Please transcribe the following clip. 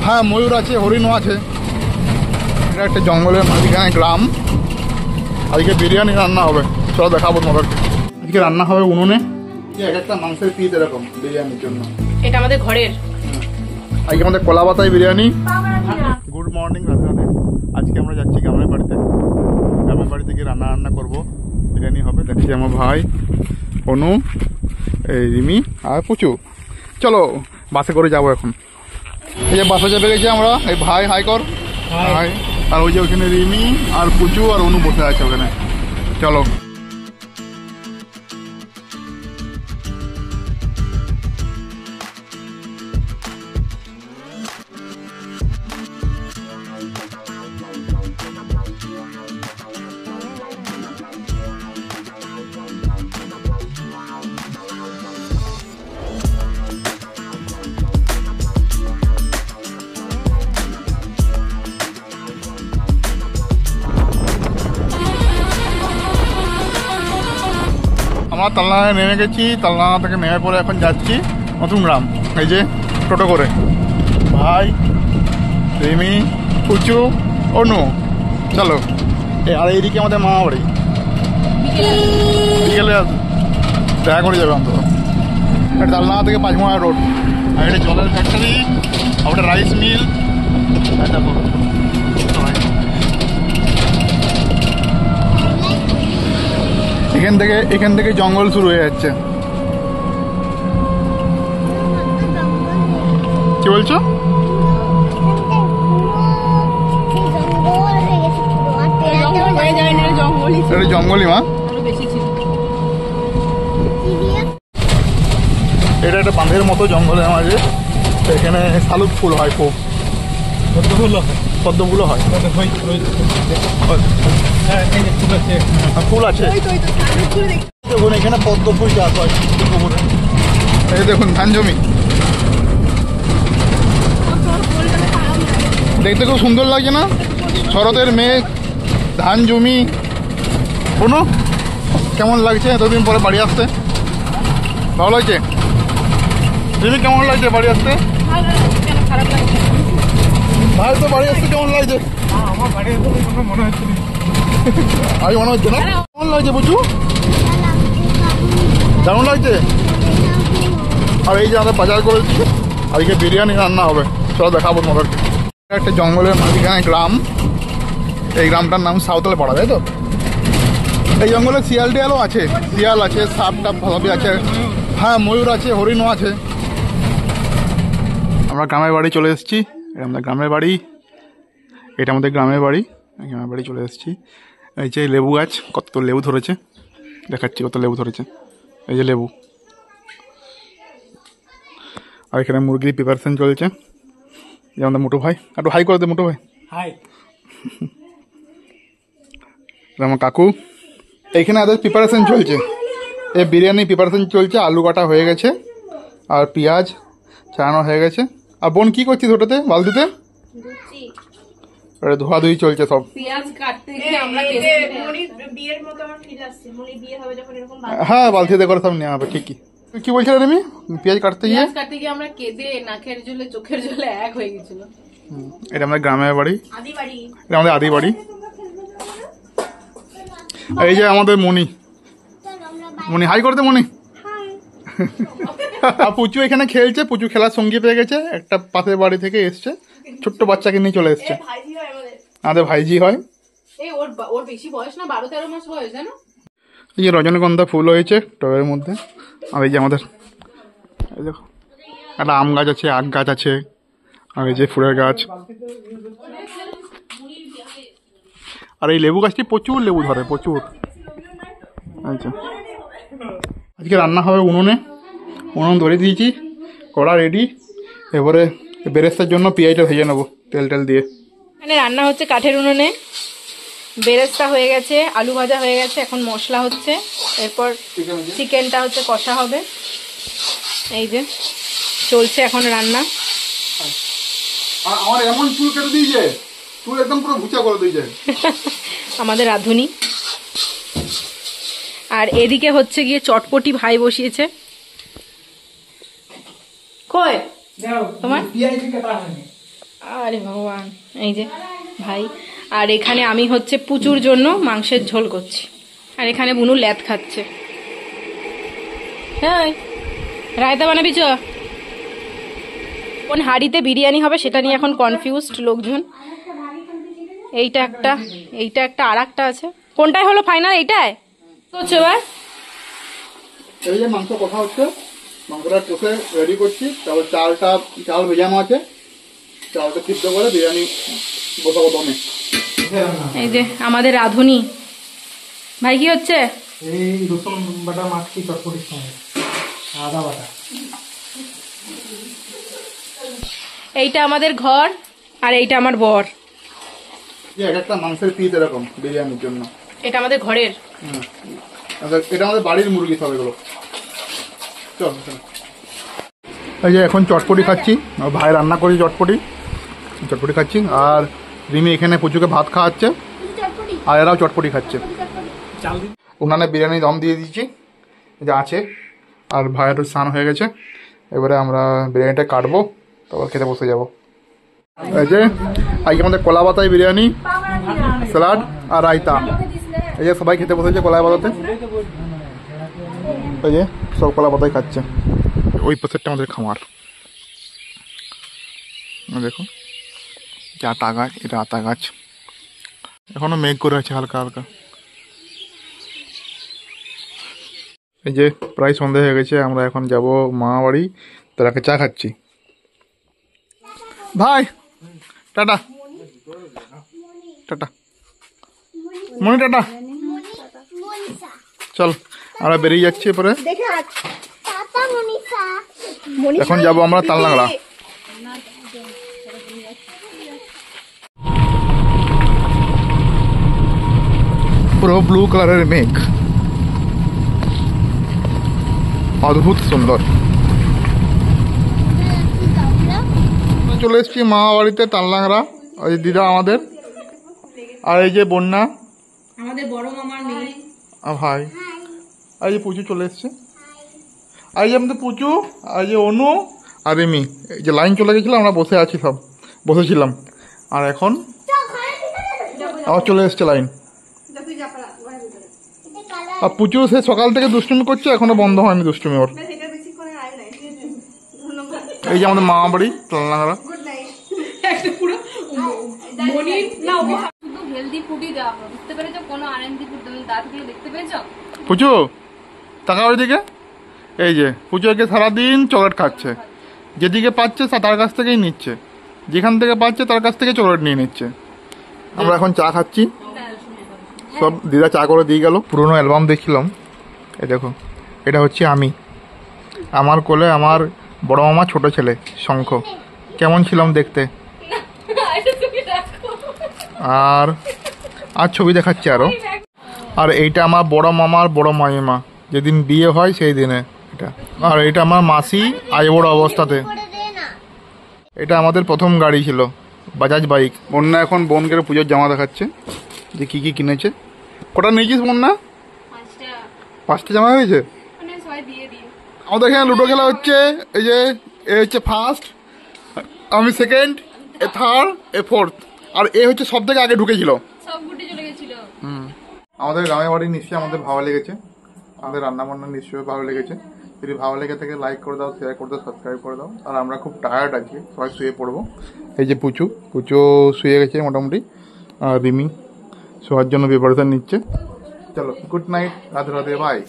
হ্যাঁ ময়ূর আছে, হরিণও আছে। এটা একটা জঙ্গলের মাঝখানে গ্রাম। আজকে বিরিয়ানি রান্না হবে, চলো দেখাবো তোমাদেরকে। আজকে রান্না হবে উনুনে, এক একটা মাংসের পিস এরকম বিরিয়ানির জন্য। এটা আমাদের ঘরের। আজকে আমাদের কলা পাতায় বিরিয়ানি। Good morning, Radhe Radhe. আজকে আমরা যাচ্ছি গ্রামের বাড়িতে। গ্রামের বাড়ি থেকে রান্না করবো, বিরিয়ানি হবে। দেখছি আমার ভাই অনু, এই রিমি আর পুচু। চলো বাসে করে যাবো এখন। এই যে বাসে চেপে গেছি আমরা। এই ভাই হাই কর, হাই। আর ওই যে ওখানে রিমি আর পুচু আর অনু বসে আছে ওখানে। চলো আমরা তালনায় নেমে গেছি। তালনা থেকে নেমে পরে এখন যাচ্ছি নতুন গ্রাম। এই যে টোটো করে ভাই, রিমি, পুচু, অনু। চলো। আর এইদিকে আমাদের মামা বাড়ি। বিকেলে দেখা করে যাবে অন্তত। এটা তালনা থেকে পাঁচমোড়া রোড। আর এটা জলের ফ্যাক্টরি, আর ওটা রাইস মিল। এখান থেকে জঙ্গল শুরু হয়ে যাচ্ছে। কি বলছো? জঙ্গলই মা। এটা একটা বাঁধের মতো জঙ্গলের মাঝে। এখানে শালুক ফুল হয়, খুব পদ্ম ফুলও হয়। ফুল আছে দেখুন, এখানে পদ্ম ফুল চাষ হয়। এই দেখুন ধান জমি, দেখতে খুব সুন্দর লাগছে না? শরতের মেঘ, ধান জমি। কোনো কেমন লাগছে এতদিন পরে বাড়ি আসতে? ভালো লাগছে? তুমি কেমন লাগছে বাড়ি আসতে? ভাই তো বাড়ি আসতে কেমন লাগছে? আমার বাড়ি আসতে মনে হচ্ছে না। আজ মনে হচ্ছে না? কেমন লাগছে বুঝু? কেমন লাগছে? আর এই যে আমরা বাজার করেছি, আজকে বিরিয়ানি রান্না হবে, চলো দেখাবো তোমাদেরকে। একটা জঙ্গলের মাঝখানে গ্রাম। এই গ্রামটার নাম সাঁওতাল পাড়া, তাই তো? এই জঙ্গলে শিয়াল টিয়ালও আছে, শিয়াল আছে, সাপ টাপ ভালোই আছে। হ্যাঁ ময়ূর আছে, হরিণও আছে। আমরা গ্রামের বাড়ি চলে এসেছি। এটা আমাদের গ্রামের বাড়ি। এটা আমাদের গ্রামের বাড়ি। গ্রামের বাড়ি চলে এসেছি। এই যে লেবু গাছ, কত লেবু ধরেছে দেখাচ্ছি, কত লেবু ধরেছে। এই যে লেবু। আর এখানে মুরগির প্রিপারেশন চলছে। এই আমাদের মোটু ভাই, একটু হাই করে দে মোটু ভাই। হাই। আমার কাকু। এইখানে এদের প্রিপারেশন চলছে, এই বিরিয়ানি প্রিপারেশন চলছে। আলু কাটা হয়ে গেছে আর পেঁয়াজ ছাড়ানো হয়ে গেছে। আর বোন কি করছিস ওটাতে, বালতিতে? ধোয়াধুয়ি চলছে সব। হ্যাঁ বালতিতে করে সব নেওয়া হবে। ঠিকই। কি বলছিলে তুমি? পেঁয়াজ কাটতে গিয়ে আমরা কেঁদে নাকের জলে চোখের জলে এক হয়ে গেছিল। এটা আমাদের গ্রামের বাড়ি, এটা আমাদের আদি বাড়ি। এই যে আমাদের মনি, মনি হাই করতে মনি। আর পুচু এখানে খেলছে। পুচু খেলার সঙ্গী পেয়ে গেছে, একটা পাশের বাড়ি থেকে এসছে, ছোট্ট বাচ্চাকে নিয়ে চলে এসছে। আমাদের ভাইজি হয়। এই যে রজনীগন্ধা ফুল হয়েছে টবের মধ্যে। আর এই যে আমাদের এই দেখো একটা আম গাছ আছে, আখ গাছ আছে, আর এই যে ফুলের গাছ। আর এই লেবু গাছটি প্রচুর লেবু ধরে, প্রচুর। আচ্ছা, আজকে রান্না হবে উনুনে। উনুন ধরে দিয়েছি, কড়া রেডি। এবারে বেরেস্তার জন্য পেঁয়াজটা ভেজে নেবো তেল টেল দিয়ে। এখানে রান্না হচ্ছে কাঠের উনুনে। বেরেস্তা হয়ে গেছে, আলু ভাজা হয়ে গেছে, এখন মশলা হচ্ছে। এরপর চিকেনটা হচ্ছে কষা হবে। এই যে চলছে এখন রান্না। আমার এমন চুল কেটে দিয়েছে, চুল একদম পুরো ভুচা করে দিয়েছে আমাদের রাঁধুনি। আর এদিকে হচ্ছে গিয়ে চটপটি ভাই বসিয়েছে। কই তোমার আরে ভগবান, এই যে ভাই। আর এখানে আমি হচ্ছে পুচুর জন্য মাংসের ঝোল করছি, আর এখানে বুনু ল্যাদ খাচ্ছে। হ্যাঁ, রায়তা বানাবি চ। কোন হাঁড়িতে বিরিয়ানি হবে সেটা নিয়ে এখন কনফিউজড লোকজন। এইটা একটা আর একটা আছে। কোনটাই হলো ফাইনাল? এইটাই করছো এবার? এই যে মাংস কষা হচ্ছে, মাংসটা কষে রেডি করছি। তারপর চাল ভেজানো আছে, চালটা সিদ্ধ করে বিরিয়ানি বসাবো দমে। এই যে আমাদের রাঁধুনি ভাই, কি হচ্ছে? এই রসুন বাটা মাখছি চটপটির সঙ্গে, আদা বাটা। এইটা আমাদের ঘর, আর এইটা আমার বর। একটা মাংসের পিস এরকম বিরিয়ানির জন্য। এটা আমাদের ঘরের। এটা আমাদের বাড়ির মুরগি সব এগুলো। চল, এই যে এখন চটপটি খাচ্ছি, ভাই রান্না করি চটপটি খাচ্ছি। আর রিমি এখানে পুচুকে ভাত খাওয়াচ্ছে, আর এরাও চটপটি খাচ্ছে। উনানে বিরিয়ানি দম দিয়ে দিচ্ছি যা আছে, আর ভাইয়ের স্নান হয়ে গেছে। এবারে আমরা বিরিয়ানিটা কাটবো, তারপর খেতে বসে যাবো। এই যে আজকে আমাদের কলা পাতায় বিরিয়ানি, স্যালাড আর রায়তা। এই যে সবাই খেতে বসেছে কলা পাতাতে। এই যে সব কলা পাতায় খাচ্ছে। ওই পাশেরটা আমাদের খামার, দেখো যে আতা গাছ, এটা আতা গাছ। এখনো মেঘ করে আছে হালকা হালকা। এই যে প্রায় সন্ধ্যা হয়ে গেছে, আমরা এখন যাব মামা বাড়ি, তারাকে চা খাচ্ছি। ভাই টাটা টাটা, মনি টাটা। চল আমরা বেরিয়ে যাচ্ছি। এরপরে এখন যাব আমরা তালনাগড়া। পুরো ব্লু কালারের মেঘ, অদ্ভুত সুন্দর। চলে এসেছি মামা বাড়িতে তালনাগড়া। ওই দিদা আমাদের, আর এই যে বন্যা আমাদের বড় মামার মেয়ে। ভাই, আর এই যে পুচু চলে এসছে, আর এই যে আমাদের পুচু, আর এই যে অনু আর রিমি। এই যে লাইন চলে গেছিল, আমরা বসে আছি, সব বসেছিলাম। আর এখন আবার চলে এসছে লাইন। আর পুচু সে সকাল থেকে দুষ্টুমি করছে, এখনো বন্ধ হয়নি দুষ্টুমি ওর। এই যে আমাদের মামা বাড়ি তালনাগড়া। পুচু তাকাও ওইদিকে। এই যে পুচুকে সারাদিন চকলেট খাচ্ছে, যেদিকে পাচ্ছে তার কাছ থেকেই নিচ্ছে, যেখান থেকে পাচ্ছে তার কাছ থেকে চকলেট নিয়ে নিচ্ছে। আমরা এখন চা খাচ্ছি, সব দিদা চা করে দিয়ে গেল। পুরোনো অ্যালবাম দেখছিলাম, এই দেখো এটা হচ্ছে আমি, আমার কোলে আমার বড় মামা ছোট ছেলে শঙ্খ, কেমন ছিলাম দেখতে। আর আর ছবি দেখাচ্ছে আরো। আর এইটা আমার বড় মামার বড় মামিমা, যেদিন বিয়ে হয় সেই দিনে এটা। আর এটা আমার মাসি আজ বড় অবস্থাতে। এটা আমাদের প্রথম গাড়ি ছিল, বাজাজ বাইক। বন্যা এখন বোনকে পুজোর জামা দেখাচ্ছে যে কি কি কিনেছে। কটা নিয়েছিস বন্যা? 5টা জামা হয়েছে। আমাদের এখানে লুডো খেলা হচ্ছে। এই যে এ হচ্ছে ফার্স্ট, আমি সেকেন্ড, এ থার্ড, এ ফোর্থ, আর এ হচ্ছে সব থেকে আগে ঢুকেছিল। আমাদের গ্রামের বাড়ি নিশ্চয়ই আমাদের ভালো লেগেছে, আমাদের রান্নাবান্না নিশ্চয়ই ভালো লেগেছে। যদি ভালো লেগে থাকে লাইক করে দাও, শেয়ার করে দাও, সাবস্ক্রাইব করে দাও। আর আমরা খুব টায়ার্ড আছি, সবাই শুয়ে পড়বো। এই যে পুচু শুয়ে গেছে মোটামুটি, আর রিমি শোয়ার জন্য প্রিপারেশন নিচ্ছে। চলো good night, Radhe Radhe, by.